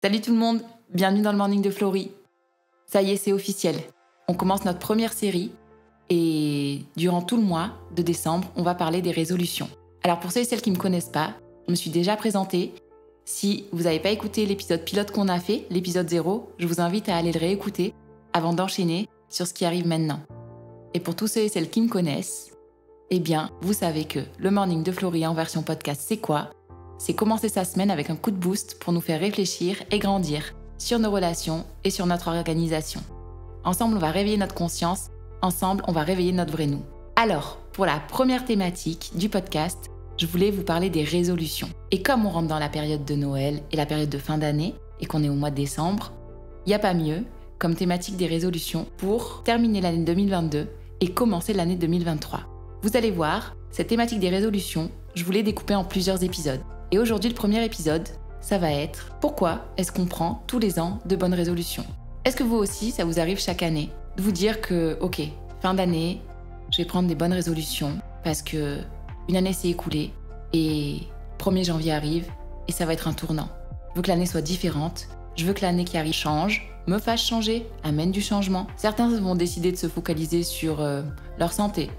Salut tout le monde, bienvenue dans le Morning de Florie. Ça y est, c'est officiel. On commence notre première série et durant tout le mois de décembre, on va parler des résolutions. Alors pour ceux et celles qui ne me connaissent pas, je me suis déjà présentée. Si vous n'avez pas écouté l'épisode pilote qu'on a fait, l'épisode 0, je vous invite à aller le réécouter avant d'enchaîner sur ce qui arrive maintenant. Et pour tous ceux et celles qui me connaissent, eh bien, vous savez que le Morning de Florie en version podcast, c'est quoi ? C'est commencer sa semaine avec un coup de boost pour nous faire réfléchir et grandir sur nos relations et sur notre organisation. Ensemble, on va réveiller notre conscience. Ensemble, on va réveiller notre vrai nous. Alors, pour la première thématique du podcast, je voulais vous parler des résolutions. Et comme on rentre dans la période de Noël et la période de fin d'année, et qu'on est au mois de décembre, il n'y a pas mieux comme thématique des résolutions pour terminer l'année 2022 et commencer l'année 2023. Vous allez voir, cette thématique des résolutions, je voulais découper en plusieurs épisodes. Et aujourd'hui, le premier épisode, ça va être « Pourquoi est-ce qu'on prend tous les ans de bonnes résolutions ?» Est-ce que vous aussi, ça vous arrive chaque année de vous dire que, ok, fin d'année, je vais prendre des bonnes résolutions parce que une année s'est écoulée et 1er janvier arrive et ça va être un tournant. Je veux que l'année soit différente, je veux que l'année qui arrive change, me fasse changer, amène du changement. Certains vont décider de se focaliser sur leur santé.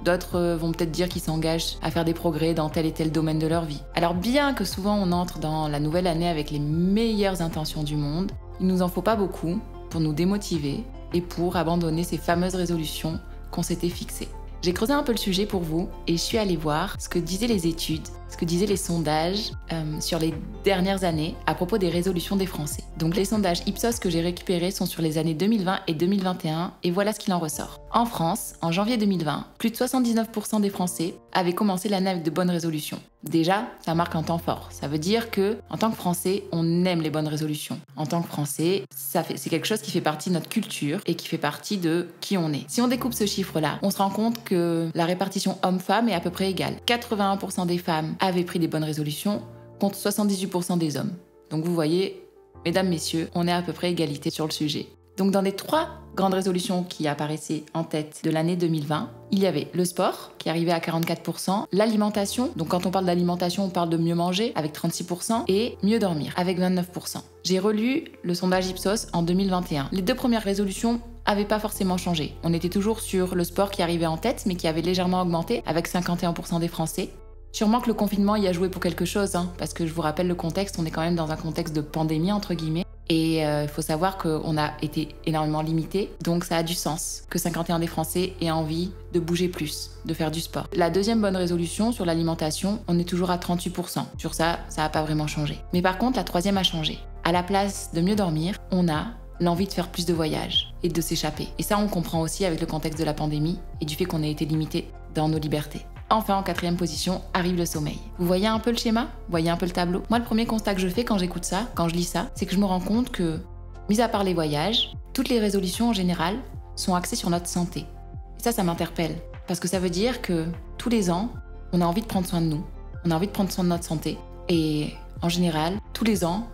D'autres vont peut-être dire qu'ils s'engagent à faire des progrès dans tel et tel domaine de leur vie. Alors bien que souvent on entre dans la nouvelle année avec les meilleures intentions du monde, il nous en faut pas beaucoup pour nous démotiver et pour abandonner ces fameuses résolutions qu'on s'était fixées. J'ai creusé un peu le sujet pour vous et je suis allée voir ce que disaient les études, ce que disaient les sondages sur les dernières années à propos des résolutions des Français. Donc les sondages Ipsos que j'ai récupérés sont sur les années 2020 et 2021 et voilà ce qu'il en ressort. En France, en janvier 2020, plus de 79% des Français avaient commencé l'année avec de bonnes résolutions. Déjà, ça marque un temps fort. Ça veut dire que, en tant que Français, on aime les bonnes résolutions. En tant que Français, c'est quelque chose qui fait partie de notre culture et qui fait partie de qui on est. Si on découpe ce chiffre-là, on se rend compte que la répartition homme-femme est à peu près égale. 81% des femmes avaient pris des bonnes résolutions contre 78% des hommes. Donc vous voyez, mesdames, messieurs, on est à peu près égalité sur le sujet. Donc dans les 3 grandes résolutions qui apparaissaient en tête de l'année 2020, il y avait le sport qui arrivait à 44%, l'alimentation, donc quand on parle d'alimentation, on parle de mieux manger avec 36% et mieux dormir avec 29%. J'ai relu le sondage Ipsos en 2021. Les 2 premières résolutions n'avaient pas forcément changé. On était toujours sur le sport qui arrivait en tête mais qui avait légèrement augmenté avec 51% des Français. Sûrement que le confinement y a joué pour quelque chose, parce que je vous rappelle le contexte, on est quand même dans un contexte de pandémie entre guillemets. Et il faut savoir qu'on a été énormément limité, donc ça a du sens que 51% des Français aient envie de bouger plus, de faire du sport. La deuxième bonne résolution sur l'alimentation, on est toujours à 38%. Sur ça n'a pas vraiment changé. Mais par contre, la troisième a changé. À la place de mieux dormir, on a l'envie de faire plus de voyages et de s'échapper. Et ça, on comprend aussi avec le contexte de la pandémie et du fait qu'on ait été limité dans nos libertés. Enfin, en 4e position, arrive le sommeil. Vous voyez un peu le schéma ? Vous voyez un peu le tableau ? Moi, le premier constat que je fais quand j'écoute ça, quand je lis ça, c'est que je me rends compte que, mis à part les voyages, toutes les résolutions en général sont axées sur notre santé. Et ça m'interpelle. Parce que ça veut dire que tous les ans, on a envie de prendre soin de nous. On a envie de prendre soin de notre santé. Et en général, tous les ans,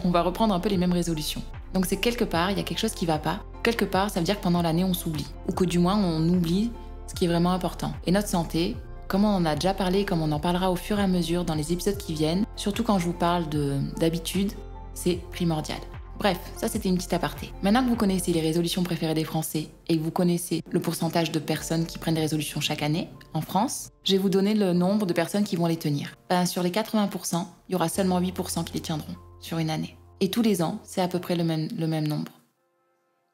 on va reprendre un peu les mêmes résolutions. Donc c'est quelque part, il y a quelque chose qui va pas. Quelque part, ça veut dire que pendant l'année, on s'oublie. Ou que du moins, on oublie ce qui est vraiment important. Et notre santé, comme on en a déjà parlé, comme on en parlera au fur et à mesure dans les épisodes qui viennent, surtout quand je vous parle d'habitude, c'est primordial. Bref, ça c'était une petite aparté. Maintenant que vous connaissez les résolutions préférées des Français et que vous connaissez le pourcentage de personnes qui prennent des résolutions chaque année en France, je vais vous donner le nombre de personnes qui vont les tenir. Sur les 80%, il y aura seulement 8% qui les tiendront sur une année. Et tous les ans, c'est à peu près le même nombre.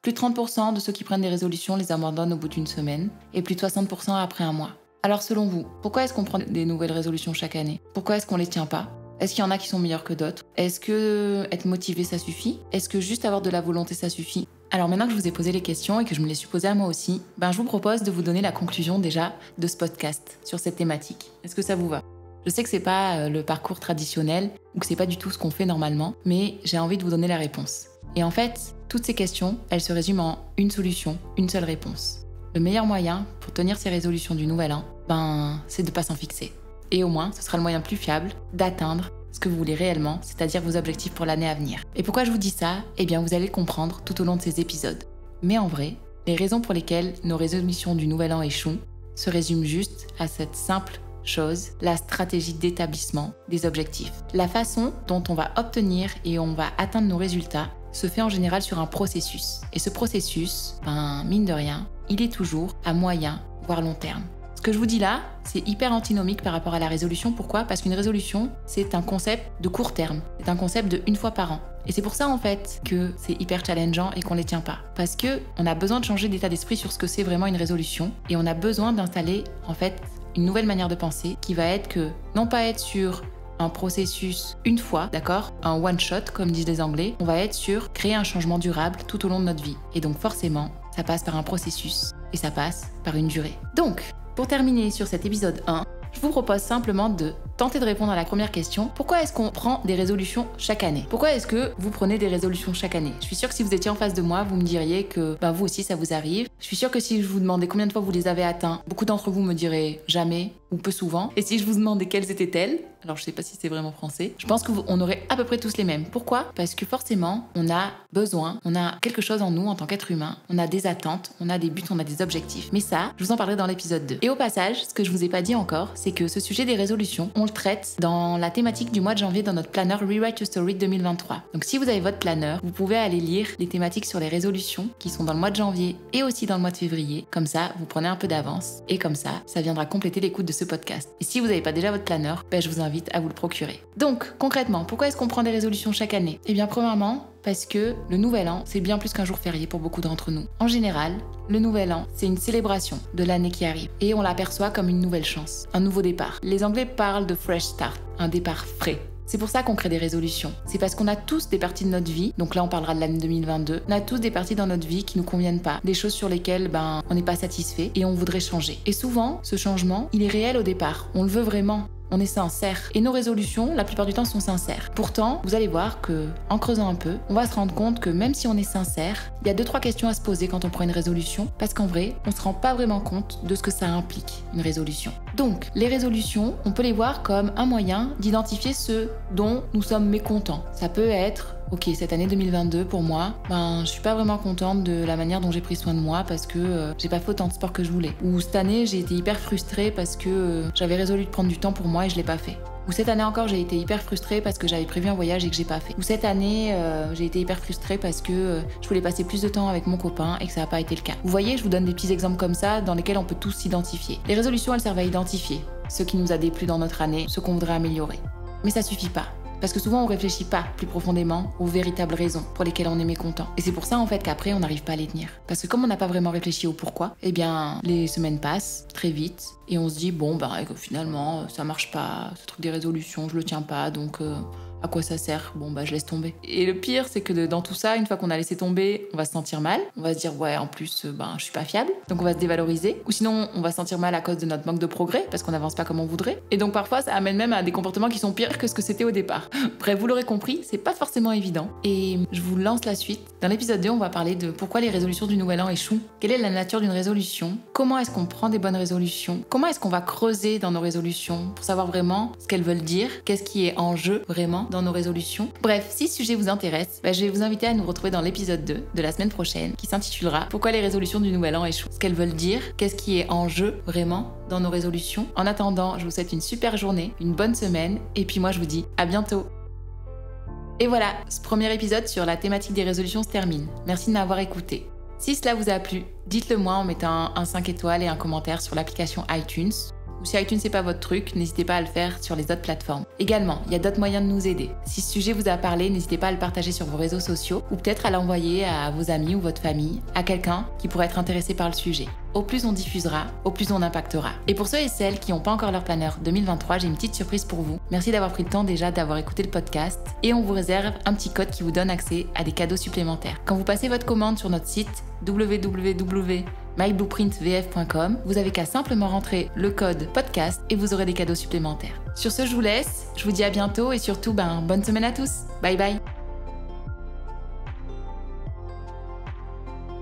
Plus de 30% de ceux qui prennent des résolutions les abandonnent au bout d'une semaine et plus de 60% après un mois. Alors selon vous, pourquoi est-ce qu'on prend des nouvelles résolutions chaque année ? Pourquoi est-ce qu'on les tient pas ? Est-ce qu'il y en a qui sont meilleurs que d'autres ? Est-ce que être motivé ça suffit ? Est-ce que juste avoir de la volonté ça suffit ? Alors maintenant que je vous ai posé les questions et que je me les suis posées à moi aussi, je vous propose de vous donner la conclusion déjà de ce podcast sur cette thématique. Est-ce que ça vous va ? Je sais que c'est pas le parcours traditionnel ou que c'est pas du tout ce qu'on fait normalement, mais j'ai envie de vous donner la réponse. Et en fait, toutes ces questions, elles se résument en une solution, une seule réponse. Le meilleur moyen pour tenir ces résolutions du nouvel an, c'est de ne pas s'en fixer. Et au moins, ce sera le moyen le plus fiable d'atteindre ce que vous voulez réellement, c'est-à-dire vos objectifs pour l'année à venir. Et pourquoi je vous dis ça ? Vous allez le comprendre tout au long de ces épisodes. Mais en vrai, les raisons pour lesquelles nos résolutions du nouvel an échouent se résument juste à cette simple chose, la stratégie d'établissement des objectifs. La façon dont on va obtenir et on va atteindre nos résultats se fait en général sur un processus. Et ce processus, mine de rien, il est toujours à moyen, voire long terme. Ce que je vous dis là, c'est hyper antinomique par rapport à la résolution. Pourquoi ? Parce qu'une résolution, c'est un concept de court terme. C'est un concept de une fois par an. Et c'est pour ça, en fait, que c'est hyper challengeant et qu'on ne les tient pas. Parce qu'on a besoin de changer d'état d'esprit sur ce que c'est vraiment une résolution. Et on a besoin d'installer, en fait, une nouvelle manière de penser qui va être que, non pas être sur un processus une fois, d'accord ? Un one-shot, comme disent les Anglais. On va être sur créer un changement durable tout au long de notre vie. Et donc, forcément, ça passe par un processus et ça passe par une durée. Donc, pour terminer sur cet épisode 1, je vous propose simplement de tenter de répondre à la première question. Pourquoi est-ce qu'on prend des résolutions chaque année ? Pourquoi est-ce que vous prenez des résolutions chaque année ? Je suis sûre que si vous étiez en face de moi, vous me diriez que vous aussi, ça vous arrive. Je suis sûre que si je vous demandais combien de fois vous les avez atteints, beaucoup d'entre vous me diraient jamais ou peu souvent. Et si je vous demandais quelles étaient-elles, alors je sais pas si c'est vraiment français, je pense qu'on aurait à peu près tous les mêmes. Pourquoi ? Parce que forcément, on a besoin, on a quelque chose en nous en tant qu'être humain, on a des attentes, on a des buts, on a des objectifs. Mais ça, je vous en parlerai dans l'épisode 2. Et au passage, ce que je vous ai pas dit encore, c'est que ce sujet des résolutions, on le traite dans la thématique du mois de janvier dans notre planeur Rewrite Your Story 2023. Donc si vous avez votre planeur, vous pouvez aller lire les thématiques sur les résolutions qui sont dans le mois de janvier et aussi dans le mois de février. Comme ça, vous prenez un peu d'avance et comme ça viendra compléter l'écoute de ce podcast. Et si vous n'avez pas déjà votre planeur, je vous invite à vous le procurer. Donc, concrètement, pourquoi est-ce qu'on prend des résolutions chaque année ? Eh bien, premièrement, parce que le nouvel an, c'est bien plus qu'un jour férié pour beaucoup d'entre nous. En général, le nouvel an, c'est une célébration de l'année qui arrive et on l'aperçoit comme une nouvelle chance, un nouveau départ. Les Anglais parlent de fresh start, un départ frais. C'est pour ça qu'on crée des résolutions. C'est parce qu'on a tous des parties de notre vie, donc là on parlera de l'année 2022, on a tous des parties dans notre vie qui nous conviennent pas, des choses sur lesquelles on n'est pas satisfait et on voudrait changer. Et souvent, ce changement, il est réel au départ, on le veut vraiment. On est sincère. Et nos résolutions, la plupart du temps, sont sincères. Pourtant, vous allez voir que, en creusant un peu, on va se rendre compte que même si on est sincère, il y a 2-3 questions à se poser quand on prend une résolution, parce qu'en vrai, on se rend pas vraiment compte de ce que ça implique, une résolution. Donc, les résolutions, on peut les voir comme un moyen d'identifier ce dont nous sommes mécontents. Ça peut être ok, cette année 2022, pour moi, je suis pas vraiment contente de la manière dont j'ai pris soin de moi parce que j'ai pas fait autant de sport que je voulais. Ou cette année, j'ai été hyper frustrée parce que j'avais résolu de prendre du temps pour moi et je l'ai pas fait. Ou cette année encore, j'ai été hyper frustrée parce que j'avais prévu un voyage et que j'ai pas fait. Ou cette année, j'ai été hyper frustrée parce que je voulais passer plus de temps avec mon copain et que ça n'a pas été le cas. Vous voyez, je vous donne des petits exemples comme ça dans lesquels on peut tous s'identifier. Les résolutions, elles servent à identifier ce qui nous a déplu dans notre année, ce qu'on voudrait améliorer. Mais ça suffit pas. Parce que souvent on réfléchit pas plus profondément aux véritables raisons pour lesquelles on est mécontent. Et c'est pour ça en fait qu'après on n'arrive pas à les tenir. Parce que comme on n'a pas vraiment réfléchi au pourquoi, les semaines passent très vite et on se dit finalement ça marche pas, ce truc des résolutions, je le tiens pas, donc à quoi ça sert ? Je laisse tomber. Et le pire, c'est que dans tout ça, une fois qu'on a laissé tomber, on va se sentir mal. On va se dire, en plus, je suis pas fiable. Donc on va se dévaloriser. Ou sinon, on va se sentir mal à cause de notre manque de progrès, parce qu'on n'avance pas comme on voudrait. Et donc parfois, ça amène même à des comportements qui sont pires que ce que c'était au départ. Bref, vous l'aurez compris, c'est pas forcément évident. Et je vous lance la suite. Dans l'épisode 2, on va parler de pourquoi les résolutions du Nouvel An échouent. Quelle est la nature d'une résolution ? Comment est-ce qu'on prend des bonnes résolutions ? Comment est-ce qu'on va creuser dans nos résolutions pour savoir vraiment ce qu'elles veulent dire ? Qu'est-ce qui est en jeu vraiment dans nos résolutions. Bref, si ce sujet vous intéresse, je vais vous inviter à nous retrouver dans l'épisode 2 de la semaine prochaine qui s'intitulera « Pourquoi les résolutions du Nouvel An échouent ?» Ce qu'elles veulent dire, qu'est-ce qui est en jeu vraiment dans nos résolutions. En attendant, je vous souhaite une super journée, une bonne semaine et puis moi je vous dis à bientôt. Et voilà, ce premier épisode sur la thématique des résolutions se termine. Merci de m'avoir écouté. Si cela vous a plu, dites-le moi en mettant un 5 étoiles et un commentaire sur l'application iTunes. Ou si iTunes n'est pas votre truc, n'hésitez pas à le faire sur les autres plateformes. Également, il y a d'autres moyens de nous aider. Si ce sujet vous a parlé, n'hésitez pas à le partager sur vos réseaux sociaux ou peut-être à l'envoyer à vos amis ou votre famille, à quelqu'un qui pourrait être intéressé par le sujet. Au plus on diffusera, au plus on impactera. Et pour ceux et celles qui n'ont pas encore leur planeur 2023, j'ai une petite surprise pour vous. Merci d'avoir pris le temps déjà d'avoir écouté le podcast et on vous réserve un petit code qui vous donne accès à des cadeaux supplémentaires. Quand vous passez votre commande sur notre site www.myblueprintvf.com, vous avez qu'à simplement rentrer le code podcast et vous aurez des cadeaux supplémentaires. Sur ce, je vous laisse, je vous dis à bientôt et surtout, bonne semaine à tous. Bye bye.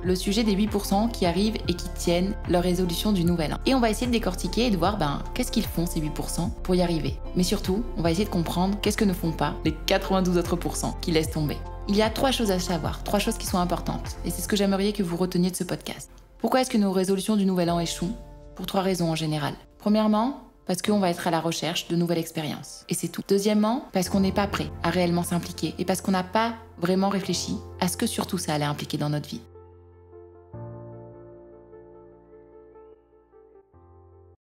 Le sujet des 8% qui arrivent et qui tiennent leur résolution du nouvel an. Et on va essayer de décortiquer et de voir qu'est-ce qu'ils font ces 8% pour y arriver. Mais surtout, on va essayer de comprendre qu'est-ce que ne font pas les 92 autres % qui laissent tomber. Il y a 3 choses à savoir, 3 choses qui sont importantes. Et c'est ce que j'aimerais que vous reteniez de ce podcast. Pourquoi est-ce que nos résolutions du nouvel an échouent ? Pour 3 raisons en général. Premièrement, parce qu'on va être à la recherche de nouvelles expériences. Et c'est tout. Deuxièmement, parce qu'on n'est pas prêt à réellement s'impliquer et parce qu'on n'a pas vraiment réfléchi à ce que surtout ça allait impliquer dans notre vie.